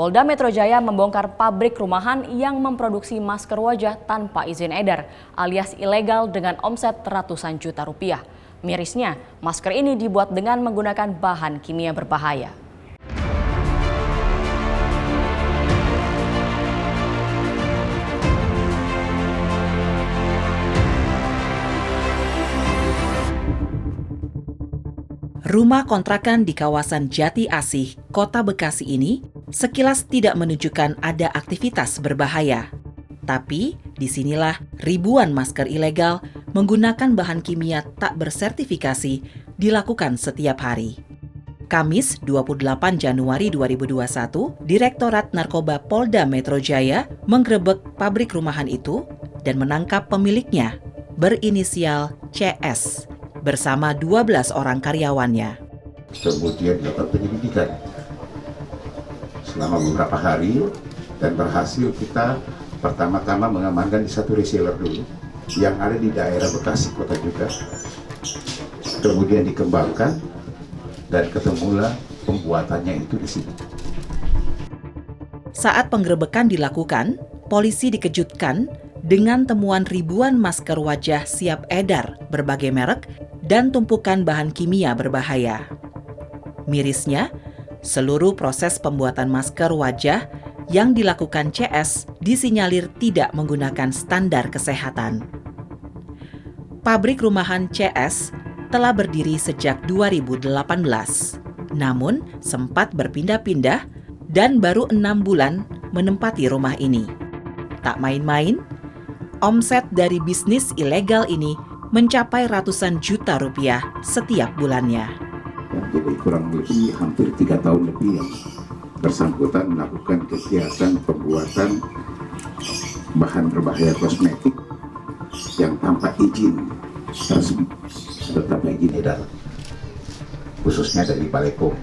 Polda Metro Jaya membongkar pabrik rumahan yang memproduksi masker wajah tanpa izin edar, alias ilegal dengan omset ratusan juta rupiah. Mirisnya, masker ini dibuat dengan menggunakan bahan kimia berbahaya. Rumah kontrakan di kawasan Jati Asih, Kota Bekasi ini sekilas tidak menunjukkan ada aktivitas berbahaya. Tapi disinilah ribuan masker ilegal menggunakan bahan kimia tak bersertifikasi dilakukan setiap hari. Kamis 28 Januari 2021, Direktorat Narkoba Polda Metro Jaya menggerebek pabrik rumahan itu dan menangkap pemiliknya berinisial CS bersama 12 orang karyawannya. Kemudian dilakukan penyelidikan selama beberapa hari dan berhasil kita pertama-tama mengamankan di satu reseller dulu yang ada di daerah Bekasi Kota juga. Kemudian dikembangkan dan ketemulah pembuatannya itu di sini. Saat penggerebekan dilakukan, polisi dikejutkan dengan temuan ribuan masker wajah siap edar berbagai merek dan tumpukan bahan kimia berbahaya. Mirisnya, seluruh proses pembuatan masker wajah yang dilakukan CS disinyalir tidak menggunakan standar kesehatan. Pabrik rumahan CS telah berdiri sejak 2018, namun sempat berpindah-pindah dan baru 6 bulan menempati rumah ini. Tak main-main, omset dari bisnis ilegal ini mencapai ratusan juta rupiah setiap bulannya. Jadi kurang lebih hampir 3 tahun lebih yang bersangkutan melakukan kegiatan pembuatan bahan berbahaya kosmetik yang tanpa izin resmi atau tanpa izin edar, khususnya dari Balai POM.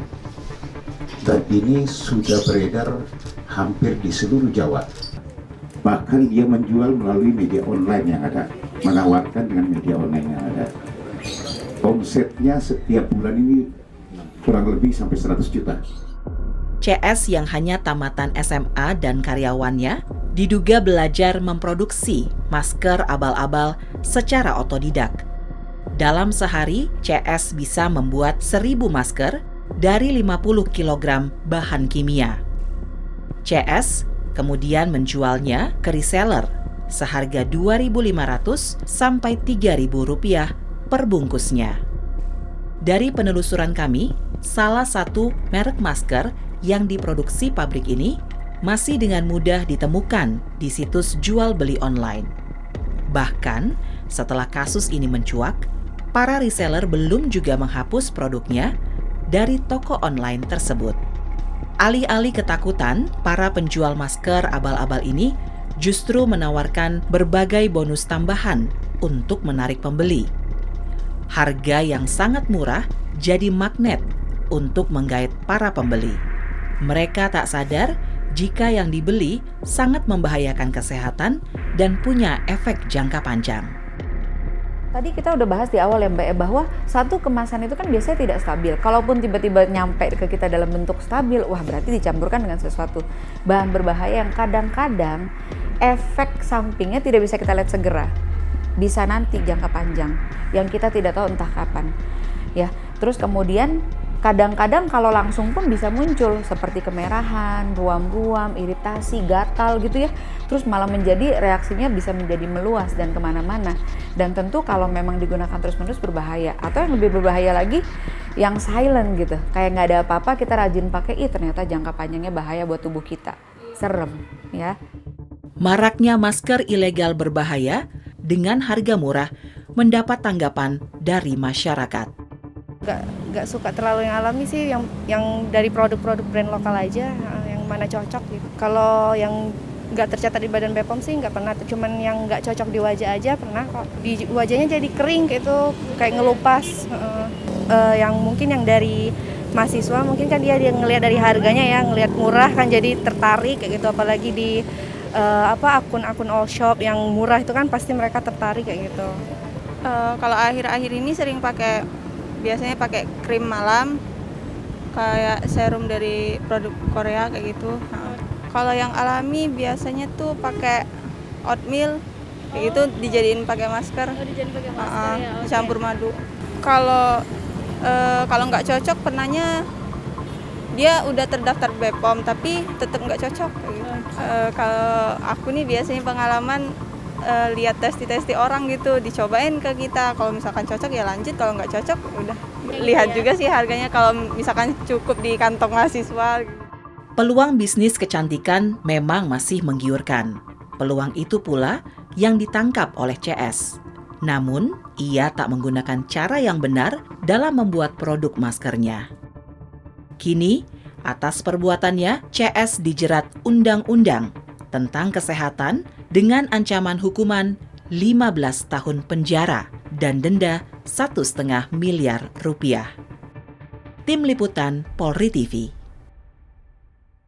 Dan ini sudah beredar hampir di seluruh Jawa. Bahkan dia menjual melalui media online yang ada, menawarkan dengan media online yang ada. Omsetnya setiap bulan ini kurang lebih sampai 100 juta. CS yang hanya tamatan SMA dan karyawannya diduga belajar memproduksi masker abal-abal secara otodidak. Dalam sehari, CS bisa membuat 1.000 masker dari 50 kg bahan kimia. CS kemudian menjualnya ke reseller seharga Rp2.500 sampai Rp3.000 per bungkusnya. Dari penelusuran kami, salah satu merek masker yang diproduksi pabrik ini masih dengan mudah ditemukan di situs jual beli online. Bahkan, setelah kasus ini mencuat, para reseller belum juga menghapus produknya dari toko online tersebut. Alih-alih ketakutan, para penjual masker abal-abal ini justru menawarkan berbagai bonus tambahan untuk menarik pembeli. Harga yang sangat murah jadi magnet untuk menggait para pembeli. Mereka tak sadar jika yang dibeli sangat membahayakan kesehatan dan punya efek jangka panjang. Tadi kita udah bahas di awal ya Mbak ya, bahwa satu kemasan itu kan biasanya tidak stabil. Kalaupun tiba-tiba nyampe ke kita dalam bentuk stabil, wah berarti dicampurkan dengan sesuatu bahan berbahaya yang kadang-kadang efek sampingnya tidak bisa kita lihat segera. Bisa nanti jangka panjang yang kita tidak tahu entah kapan. Ya, terus kemudian kadang-kadang kalau langsung pun bisa muncul seperti kemerahan, ruam-ruam, iritasi, gatal gitu ya. Terus malah menjadi reaksinya bisa menjadi meluas dan kemana-mana. Dan tentu kalau memang digunakan terus-menerus berbahaya. Atau yang lebih berbahaya lagi, yang silent gitu. Kayak nggak ada apa-apa, kita rajin pakai, ternyata jangka panjangnya bahaya buat tubuh kita. Serem ya. Maraknya masker ilegal berbahaya dengan harga murah mendapat tanggapan dari masyarakat. Nggak suka terlalu yang alami sih, yang dari produk-produk brand lokal aja, yang mana cocok gitu. Kalau yang nggak tercatat di Badan BPOM sih nggak pernah, cuman yang nggak cocok di wajah aja pernah kok. Di wajahnya jadi kering gitu, kayak ngelupas. Yang mungkin yang dari mahasiswa mungkin kan dia ngelihat dari harganya ya, ngelihat murah kan jadi tertarik kayak gitu, apalagi di akun-akun all shop yang murah itu kan pasti mereka tertarik kayak gitu. Kalau akhir-akhir ini sering biasanya pakai krim malam, kayak serum dari produk Korea kayak gitu. Kalau yang alami biasanya tuh pakai oatmeal, kayak gitu dijadiin pakai masker. Dijadiin pakai masker ya. Oke. Dicampur madu. Kalau nggak cocok, pernahnya dia udah terdaftar BPOM tapi tetap nggak cocok. Kalau aku nih biasanya pengalaman lihat testi orang gitu, dicobain ke kita. Kalau misalkan cocok ya lanjut, kalau nggak cocok udah. Lihat juga sih harganya kalau misalkan cukup di kantong mahasiswa. Peluang bisnis kecantikan memang masih menggiurkan. Peluang itu pula yang ditangkap oleh CS. Namun, ia tak menggunakan cara yang benar dalam membuat produk maskernya. Kini, atas perbuatannya, CS dijerat Undang-Undang tentang Kesehatan dengan ancaman hukuman 15 tahun penjara dan denda 1,5 miliar rupiah. Tim Liputan Polri TV.